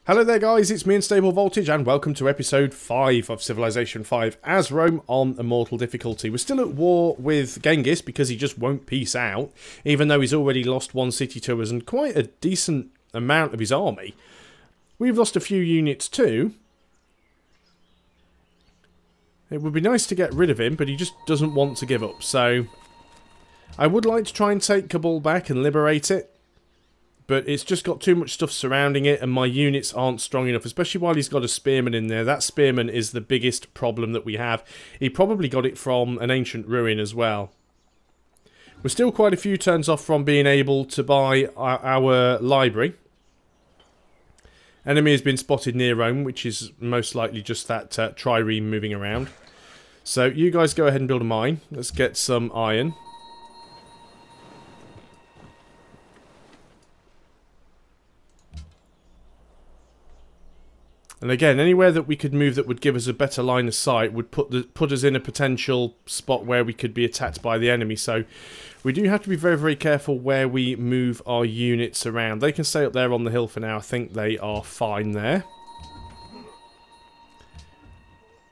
Hello there guys, it's me Unstable Voltage and welcome to episode 5 of Civilization 5 as Rome on Immortal difficulty. We're still at war with Genghis because he just won't peace out, even though he's already lost one city to us and quite a decent amount of his army. We've lost a few units too. It would be nice to get rid of him, but he just doesn't want to give up, so I would like to try and take Kabul back and liberate it. But it's just got too much stuff surrounding it and my units aren't strong enough, especially while he's got a spearman in there. That spearman is the biggest problem that we have. He probably got it from an ancient ruin as well. We're still quite a few turns off from being able to buy our library. Enemy has been spotted near Rome, which is most likely just that trireme moving around. So you guys go ahead and build a mine. Let's get some iron. And again, anywhere that we could move that would give us a better line of sight would put us in a potential spot where we could be attacked by the enemy. So we do have to be very, very careful where we move our units around. They can stay up there on the hill for now. I think they are fine there.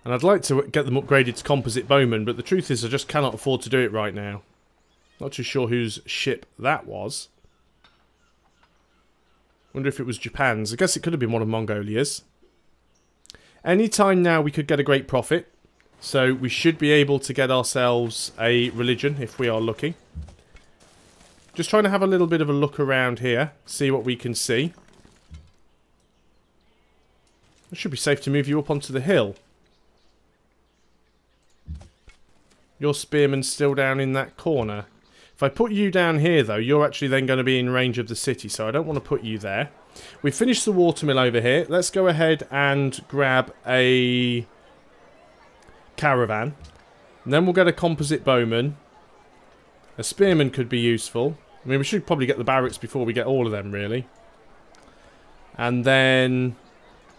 And I'd like to get them upgraded to composite bowmen, but the truth is I just cannot afford to do it right now. Not too sure whose ship that was. Wonder if it was Japan's. I guess it could have been one of Mongolia's. Anytime now we could get a great profit, so we should be able to get ourselves a religion if we are lucky. Just trying to have a little bit of a look around here, see what we can see. It should be safe to move you up onto the hill. Your spearman's still down in that corner. If I put you down here though, you're actually then going to be in range of the city, so I don't want to put you there. We've finished the watermill over here. Let's go ahead and grab a caravan. And then we'll get a composite bowman. A spearman could be useful. I mean, we should probably get the barracks before we get all of them, really. And then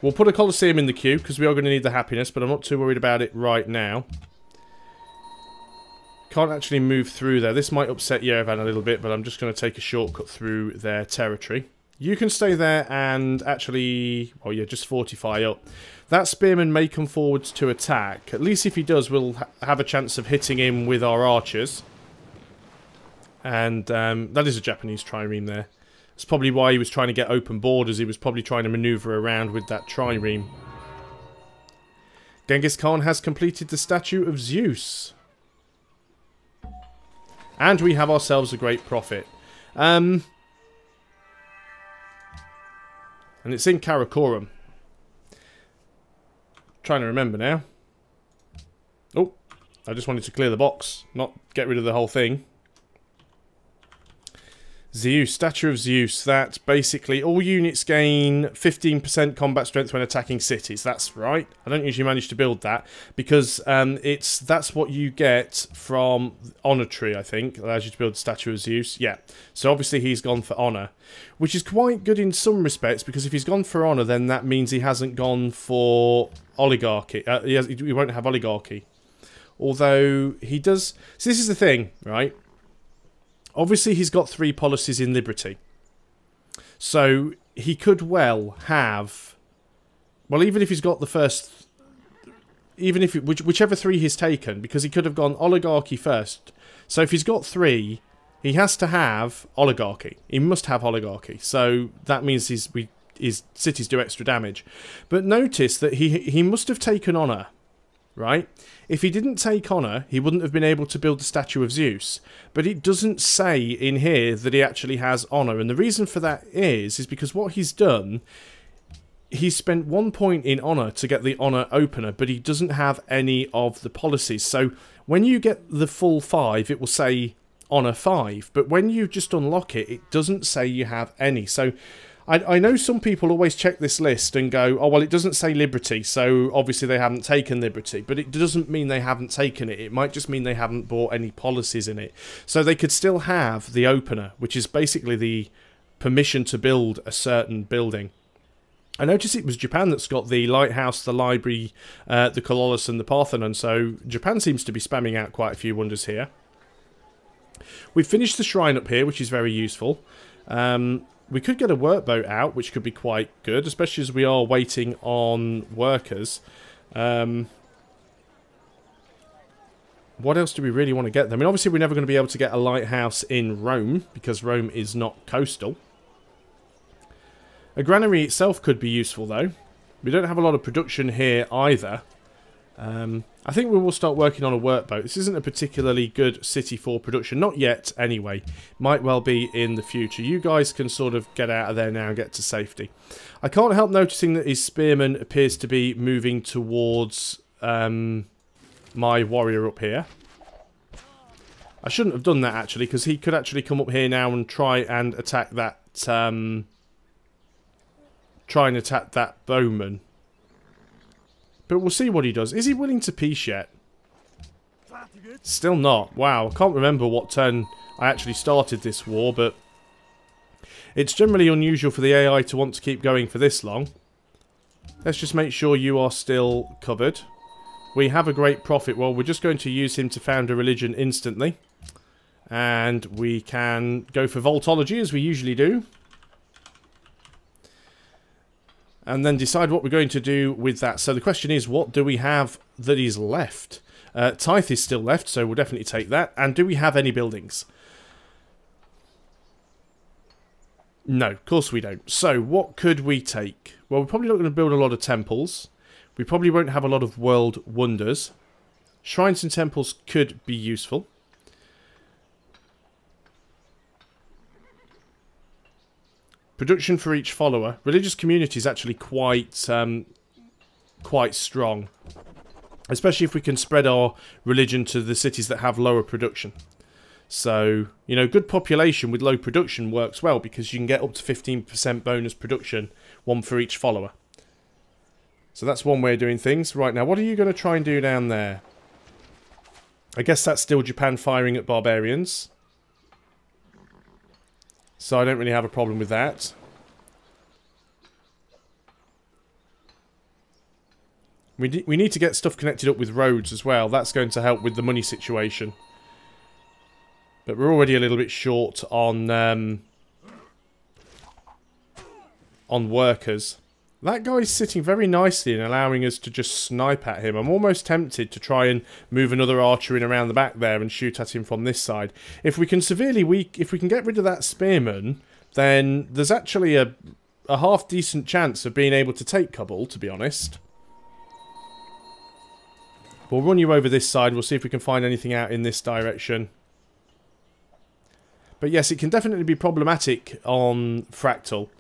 we'll put a Colosseum in the queue, because we are going to need the happiness, but I'm not too worried about it right now. Can't actually move through there. This might upset Yerevan a little bit, but I'm just going to take a shortcut through their territory. You can stay there and actually, oh yeah, just fortify up. That spearman may come forwards to attack. At least if he does, we'll have a chance of hitting him with our archers. And that is a Japanese trireme there. That's probably why he was trying to get open borders. He was probably trying to maneuver around with that trireme. Genghis Khan has completed the statue of Zeus. And we have ourselves a great profit. And it's in Karakoram. Trying to remember now. Oh, I just wanted to clear the box, not get rid of the whole thing. Zeus, statue of Zeus. That basically all units gain 15% combat strength when attacking cities. That's right. I don't usually manage to build that because that's what you get from Honor Tree. I think allows you to build the statue of Zeus. Yeah. So obviously he's gone for honor, which is quite good in some respects because if he's gone for honor, then that means he hasn't gone for oligarchy. He won't have oligarchy, although he does. So this is the thing, right? Obviously, he's got 3 policies in liberty. So, he could well have... Well, even if he's got the first... Even if... whichever 3 he's taken, because he could have gone oligarchy first. So, if he's got 3, he has to have oligarchy. He must have oligarchy. So, that means his cities do extra damage. But notice that he must have taken honor. Right? If he didn't take honor, he wouldn't have been able to build the statue of Zeus. But it doesn't say in here that he actually has honor. And the reason for that is because what he's done, he's spent 1 point in honor to get the honor opener, but he doesn't have any of the policies. So when you get the full 5, it will say honor 5. But when you just unlock it, it doesn't say you have any. So I know some people always check this list and go, oh, well, it doesn't say liberty, so obviously they haven't taken liberty. But it doesn't mean they haven't taken it. It might just mean they haven't bought any policies in it. So they could still have the opener, which is basically the permission to build a certain building. I noticed it was Japan that's got the lighthouse, the library, the Colossus and the Parthenon. So Japan seems to be spamming out quite a few wonders here. We've finished the shrine up here, which is very useful. We could get a workboat out, which could be quite good, especially as we are waiting on workers. What else do we really want to get? I mean, obviously we're never going to be able to get a lighthouse in Rome, because Rome is not coastal. A granary itself could be useful, though. We don't have a lot of production here either. I think we will start working on a workboat. This isn't a particularly good city for production. Not yet, anyway. Might well be in the future. You guys can sort of get out of there now and get to safety. I can't help noticing that his spearman appears to be moving towards my warrior up here. I shouldn't have done that, actually, because he could actually come up here now and try and attack that... try and attack that bowman. But we'll see what he does. Is he willing to peace yet? Still not. Wow, I can't remember what turn I actually started this war, but it's generally unusual for the AI to want to keep going for this long. Let's just make sure you are still covered. We have a great prophet. Well, we're just going to use him to found a religion instantly. And we can go for Voltology, as we usually do. And then decide what we're going to do with that. So the question is, what do we have that is left? Tithe is still left, so we'll definitely take that. And do we have any buildings? No, of course we don't. So what could we take? Well, we're probably not going to build a lot of temples. We probably won't have a lot of world wonders. Shrines and temples could be useful. Production for each follower. Religious community is actually quite strong. Especially if we can spread our religion to the cities that have lower production. So, you know, good population with low production works well because you can get up to 15% bonus production, one for each follower. So that's one way of doing things. Right, now what are you going to try and do down there? I guess that's still Japan firing at barbarians. So I don't really have a problem with that. We need to get stuff connected up with roads as well. That's going to help with the money situation. But we're already a little bit short on workers. That guy's sitting very nicely and allowing us to just snipe at him. I'm almost tempted to try and move another archer in around the back there and shoot at him from this side. If we can if we can get rid of that spearman, then there's actually a half decent chance of being able to take Kabul, to be honest. We'll run you over this side. We'll see if we can find anything out in this direction. But yes, it can definitely be problematic on Fractal.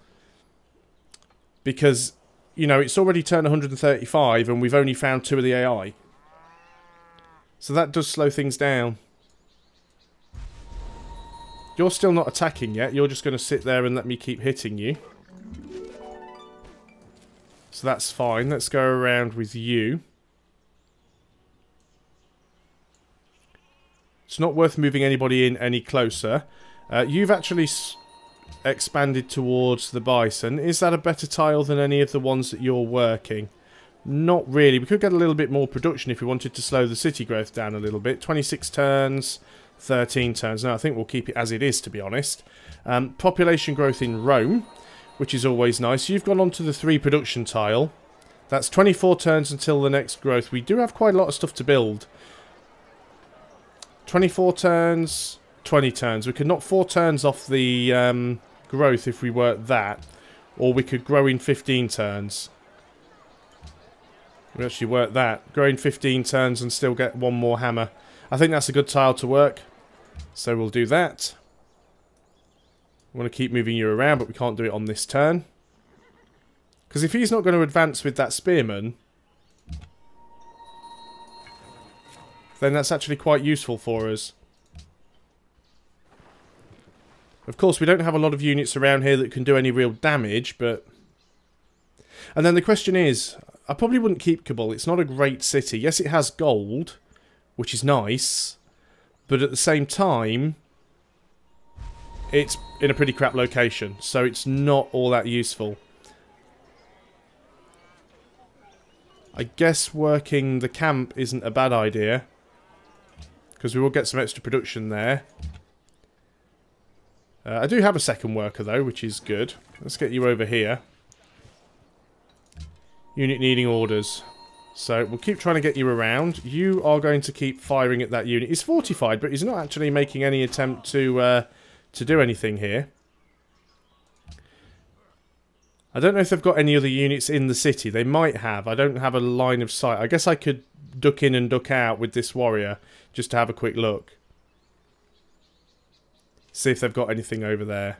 Because, you know, it's already turned 135 and we've only found 2 of the AI. So that does slow things down. You're still not attacking yet. You're just going to sit there and let me keep hitting you. So that's fine. Let's go around with you. It's not worth moving anybody in any closer. You've actually expanded towards the bison. Is that a better tile than any of the ones that you're working? Not really. We could get a little bit more production if we wanted to slow the city growth down a little bit. 26 turns, 13 turns. No, I think we'll keep it as it is, to be honest. Population growth in Rome, which is always nice. You've gone on to the 3 production tile. That's 24 turns until the next growth. We do have quite a lot of stuff to build. 24 turns, 20 turns. We could knock 4 turns off the growth if we work that. Or we could grow in 15 turns. We actually work that. Grow in 15 turns and still get 1 more hammer. I think that's a good tile to work. So we'll do that. We want to keep moving you around, but we can't do it on this turn. Because if he's not going to advance with that spearman, then that's actually quite useful for us. Of course, we don't have a lot of units around here that can do any real damage, but... And then the question is, I probably wouldn't keep Kabul. It's not a great city. Yes, it has gold, which is nice, but at the same time, it's in a pretty crap location, so it's not all that useful. I guess working the camp isn't a bad idea, because we will get some extra production there. I do have a second worker though, which is good. Let's get you over here. Unit needing orders. So we'll keep trying to get you around. You are going to keep firing at that unit. He's fortified, but he's not actually making any attempt to do anything here. I don't know if they've got any other units in the city. They might have. I don't have a line of sight. I guess I could duck in and duck out with this warrior just to have a quick look. See if they've got anything over there.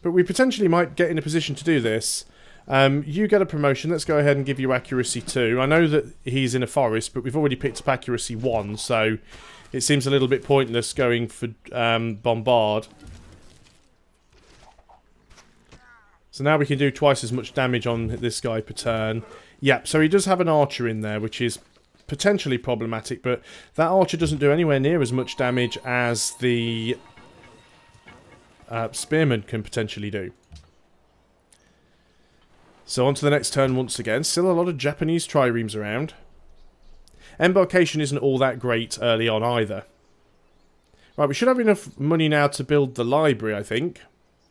But we potentially might get in a position to do this. You get a promotion. Let's go ahead and give you accuracy 2. I know that he's in a forest, but we've already picked up accuracy 1, so it seems a little bit pointless going for bombard. So now we can do twice as much damage on this guy per turn. Yep, so he does have an archer in there, which is potentially problematic, but that archer doesn't do anywhere near as much damage as the spearman can potentially do. So on to the next turn once again. Still a lot of Japanese triremes around. Embarkation isn't all that great early on either. Right, we should have enough money now to build the library, I think.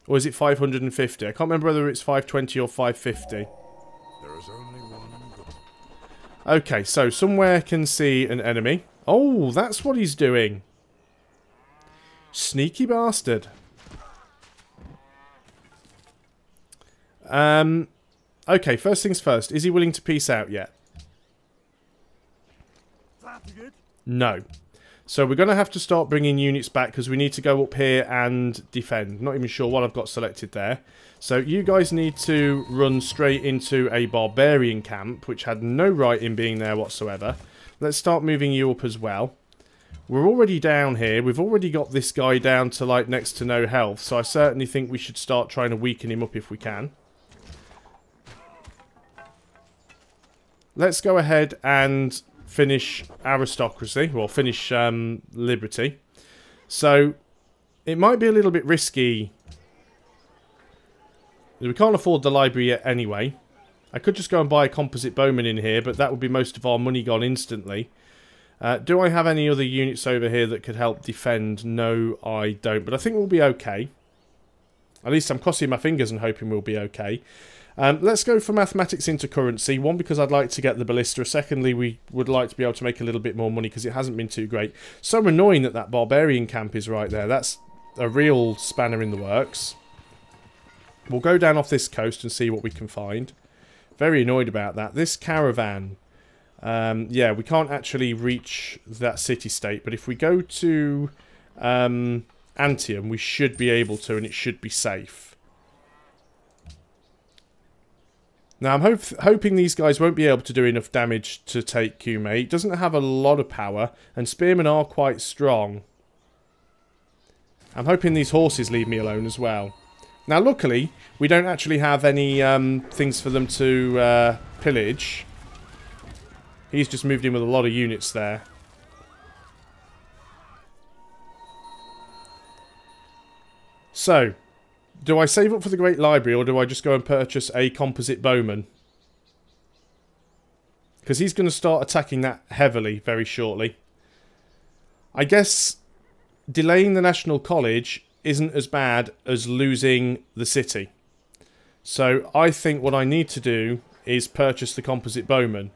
Or is it 550? I can't remember whether it's 520 or 550. There is only one. Okay, so somewhere can see an enemy. Oh, that's what he's doing. Sneaky bastard. Okay, first things first. Is he willing to peace out yet? No. So we're going to have to start bringing units back because we need to go up here and defend. Not even sure what I've got selected there. So you guys need to run straight into a barbarian camp, which had no right in being there whatsoever. Let's start moving you up as well. We're already down here. We've already got this guy down to like next to no health. So I certainly think we should start trying to weaken him up if we can. Let's go ahead and finish aristocracy, well, finish liberty. So it might be a little bit risky. We can't afford the library yet anyway. I could just go and buy a composite bowman in here, but that would be most of our money gone instantly. Do I have any other units over here that could help defend? No, I don't, but I think we'll be okay. At least I'm crossing my fingers and hoping we'll be okay. Let's go for mathematics into currency. One, because I'd like to get the ballista. Secondly, we would like to be able to make a little bit more money because it hasn't been too great. So annoying that that barbarian camp is right there. That's a real spanner in the works. We'll go down off this coast and see what we can find. Very annoyed about that. This caravan. Yeah, we can't actually reach that city-state. But if we go to Antium, we should be able to, and it should be safe. Now, I'm hoping these guys won't be able to do enough damage to take Kume. It doesn't have a lot of power, and spearmen are quite strong. I'm hoping these horses leave me alone as well. Now, luckily, we don't actually have any things for them to pillage. He's just moved in with a lot of units there. So, do I save up for the Great Library, or do I just go and purchase a composite bowman? Because he's going to start attacking that heavily very shortly. I guess delaying the National College isn't as bad as losing the city. So I think what I need to do is purchase the composite bowman.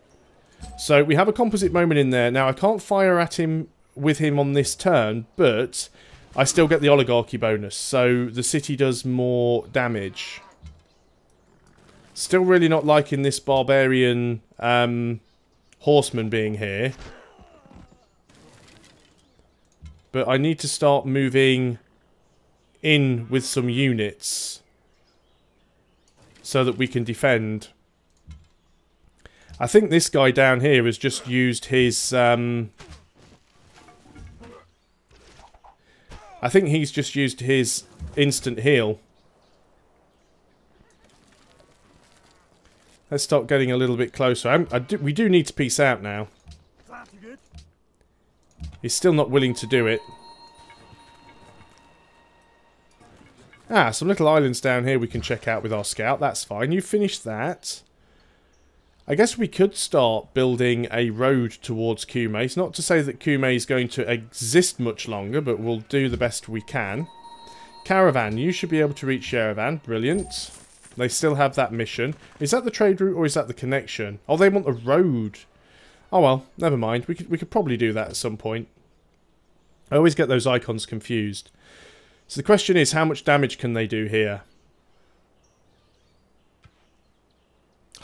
So we have a composite bowman in there. Now I can't fire at him with him on this turn, but I still get the oligarchy bonus, so the city does more damage. Still really not liking this barbarian horseman being here. But I need to start moving in with some units so that we can defend. I think this guy down here has just used his I think he's just used his instant heal. Let's start getting a little bit closer. We do need to peace out now. He's still not willing to do it. Some little islands down here we can check out with our scout. That's fine. You finished that. I guess we could start building a road towards Kume. It's not to say that Kume is going to exist much longer, but we'll do the best we can. Caravan, you should be able to reach Yerevan. Brilliant. They still have that mission. Is that the trade route or is that the connection? Oh, they want the road. Oh well, never mind. We could probably do that at some point. I always get those icons confused. So the question is, how much damage can they do here?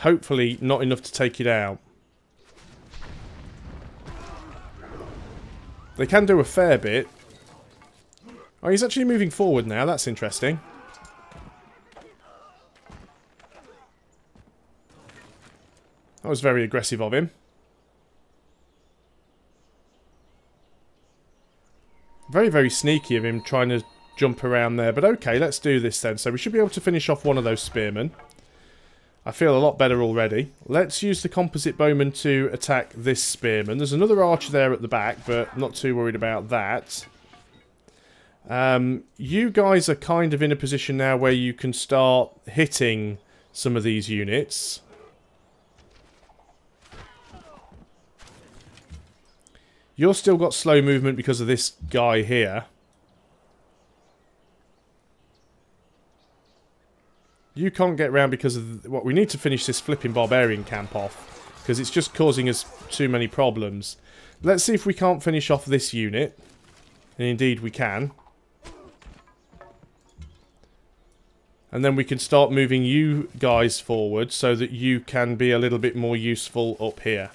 Hopefully not enough to take it out. They can do a fair bit. Oh, he's actually moving forward now. That's interesting. That was very aggressive of him. Very, very sneaky of him trying to jump around there. But okay, let's do this then. So we should be able to finish off one of those spearmen. I feel a lot better already. Let's use the composite bowman to attack this spearman. There's another archer there at the back, but not too worried about that. You guys are kind of in a position now where you can start hitting some of these units. You're still got slow movement because of this guy here. You can't get around because of what we need to finish this flipping barbarian camp off, because it's just causing us too many problems. Let's see if we can't finish off this unit. And indeed we can. And then we can start moving you guys forward so that you can be a little bit more useful up here.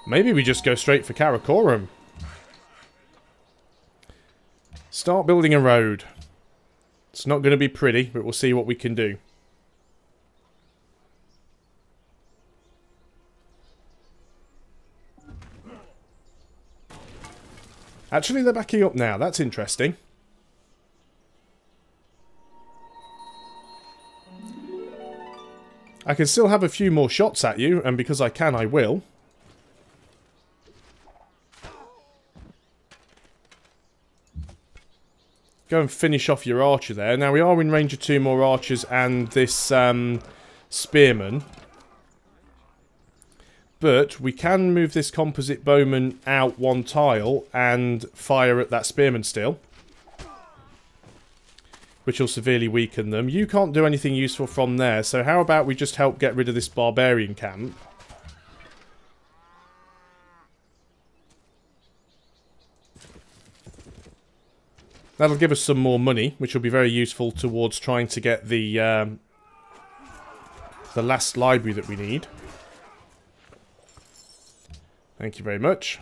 Maybe we just go straight for Karakoram. Start building a road. It's not going to be pretty, but we'll see what we can do. Actually, they're backing up now. That's interesting. I can still have a few more shots at you, and because I can, I will. Go and finish off your archer there. Now, we are in range of 2 more archers and this spearman. But we can move this composite bowman out 1 tile and fire at that spearman still. Which will severely weaken them. You can't do anything useful from there, so how about we just help get rid of this barbarian camp? That'll give us some more money, which will be very useful towards trying to get the last library that we need. Thank you very much.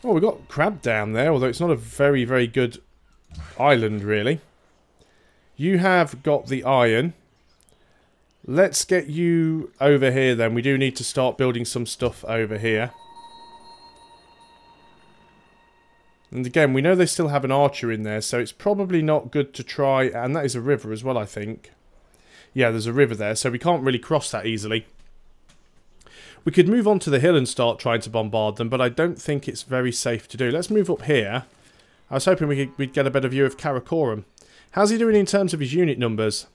Oh, we've got crab down there, although it's not a very, very good island, really. You have got the iron. Let's get you over here, then. We do need to start building some stuff over here. And again, we know they still have an archer in there, so it's probably not good to try... And that is a river as well, I think. Yeah, there's a river there, so we can't really cross that easily. We could move on to the hill and start trying to bombard them, but I don't think it's very safe to do. Let's move up here. I was hoping we'd get a better view of Karakoram. How's he doing in terms of his unit numbers?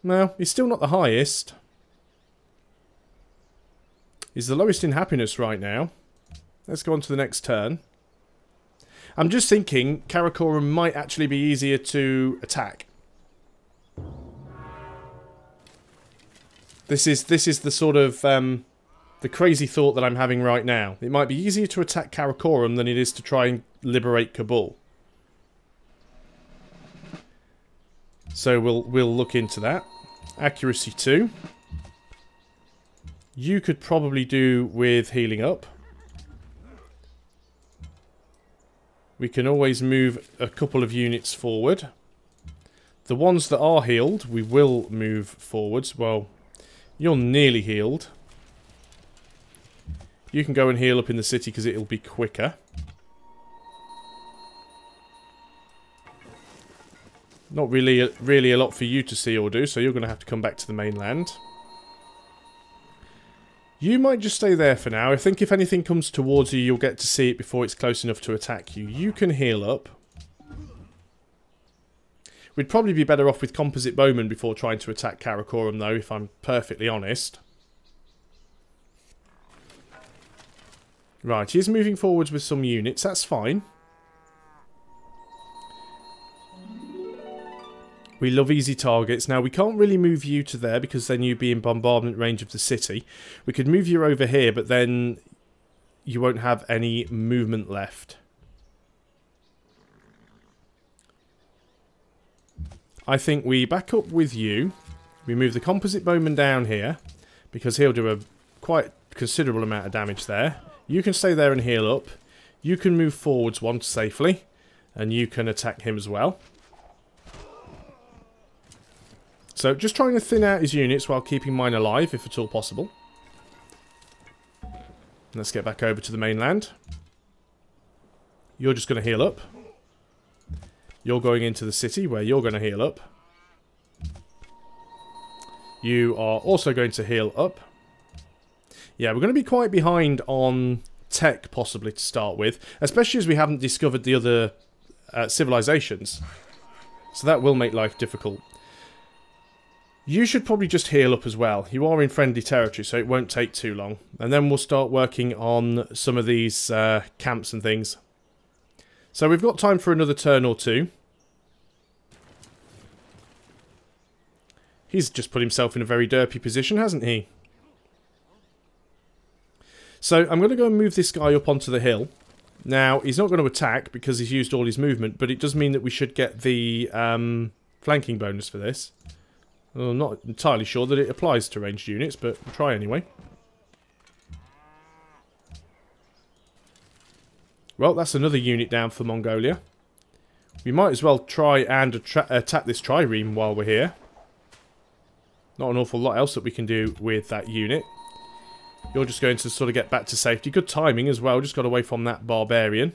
No, he's still not the highest. He's the lowest in happiness right now. Let's go on to the next turn. I'm just thinking Karakoram might actually be easier to attack. This is the sort of the crazy thought that I'm having right now. It might be easier to attack Karakoram than it is to try and liberate Kabul. So we'll look into that. Accuracy 2. You could probably do with healing up. We can always move a couple of units forward. The ones that are healed, we will move forwards. Well, you're nearly healed. You can go and heal up in the city because it'll be quicker. Not really a lot for you to see or do, so you're going to have to come back to the mainland. You might just stay there for now. I think if anything comes towards you, you'll get to see it before it's close enough to attack you. You can heal up. We'd probably be better off with composite bowmen before trying to attack Karakoram, though, if I'm perfectly honest. Right, he's moving forwards with some units. That's fine. We love easy targets. Now, we can't really move you to there because then you'd be in bombardment range of the city. We could move you over here, but then you won't have any movement left. I think we back up with you. We move the composite bowman down here because he'll do a quite considerable amount of damage there. You can stay there and heal up. You can move forwards once safely, and you can attack him as well. So just trying to thin out his units while keeping mine alive, if at all possible. Let's get back over to the mainland. You're just going to heal up. You're going into the city where you're going to heal up. You are also going to heal up. Yeah, we're going to be quite behind on tech, possibly, to start with. Especially as we haven't discovered the other civilizations. So that will make life difficult. You should probably just heal up as well. You are in friendly territory, so it won't take too long. And then we'll start working on some of these camps and things. So we've got time for another turn or two. He's just put himself in a very derpy position, hasn't he? So I'm going to go and move this guy up onto the hill. Now, he's not going to attack because he's used all his movement, but it does mean that we should get the flanking bonus for this. Well, I'm not entirely sure that it applies to ranged units, but we'll try anyway. Well, that's another unit down for Mongolia. We might as well try and attack this trireme while we're here. Not an awful lot else that we can do with that unit. You're just going to sort of get back to safety. Good timing as well, just got away from that barbarian.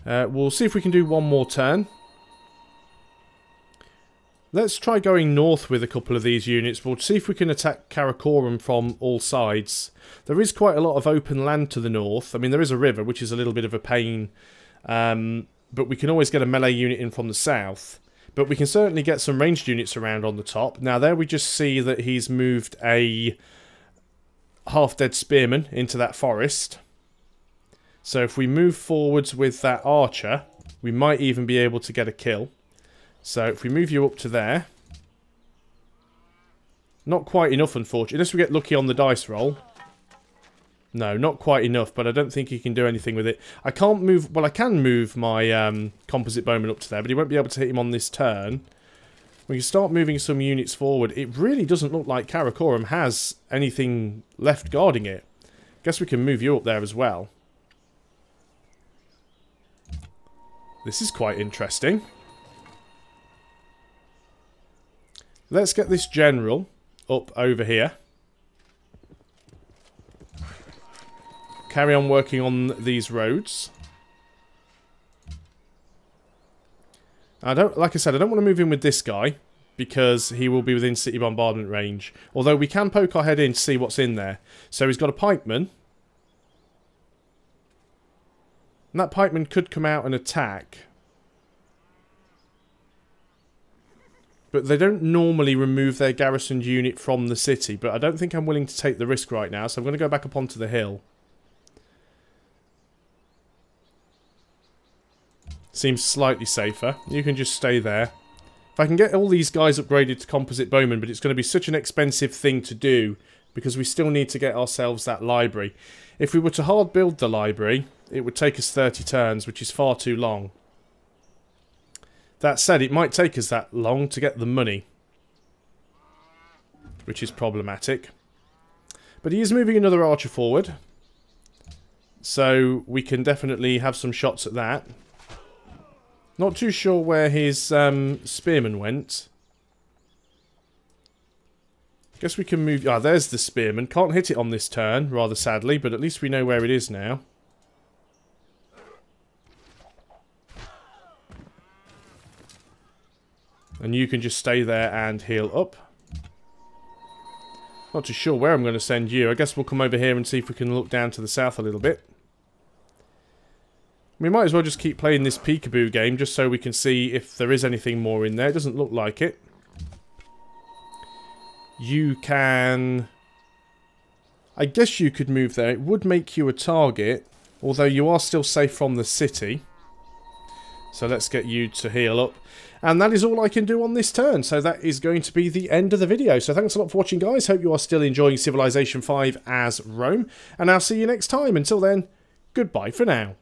We'll see if we can do one more turn. Let's try going north with a couple of these units. We'll see if we can attack Karakoram from all sides. There is quite a lot of open land to the north. I mean, there is a river, which is a little bit of a pain. But we can always get a melee unit in from the south. But we can certainly get some ranged units around on the top. Now, there we just see that he's moved a half-dead spearman into that forest. So if we move forwards with that archer, we might even be able to get a kill. So if we move you up to there. Not quite enough, unfortunately. Unless we get lucky on the dice roll. No, not quite enough, but I don't think he can do anything with it. I can't move... Well, I can move my composite bowman up to there, but he won't be able to hit him on this turn. We can start moving some units forward. It really doesn't look like Karakoram has anything left guarding it. Guess we can move you up there as well. This is quite interesting. Let's get this general up over here. Carry on working on these roads. Like I said, I don't want to move in with this guy because he will be within city bombardment range. Although we can poke our head in to see what's in there. So he's got a pikeman. And that pikeman could come out and attack. But they don't normally remove their garrisoned unit from the city. But I don't think I'm willing to take the risk right now. So I'm going to go back up onto the hill. Seems slightly safer. You can just stay there. If I can get all these guys upgraded to composite bowmen, but it's going to be such an expensive thing to do. Because we still need to get ourselves that library. If we were to hard build the library, it would take us 30 turns, which is far too long. That said, it might take us that long to get the money. Which is problematic. But he is moving another archer forward. So we can definitely have some shots at that. Not too sure where his spearman went. Guess we can move... Ah, there's the spearman. Can't hit it on this turn, rather sadly, but at least we know where it is now. And you can just stay there and heal up. Not too sure where I'm going to send you. I guess we'll come over here and see if we can look down to the south a little bit. We might as well just keep playing this peekaboo game just so we can see if there is anything more in there. It doesn't look like it. You can... I guess you could move there. It would make you a target, although you are still safe from the city. So let's get you to heal up. And that is all I can do on this turn. So that is going to be the end of the video. So thanks a lot for watching, guys. Hope you are still enjoying Civilization 5 as Rome. And I'll see you next time. Until then, goodbye for now.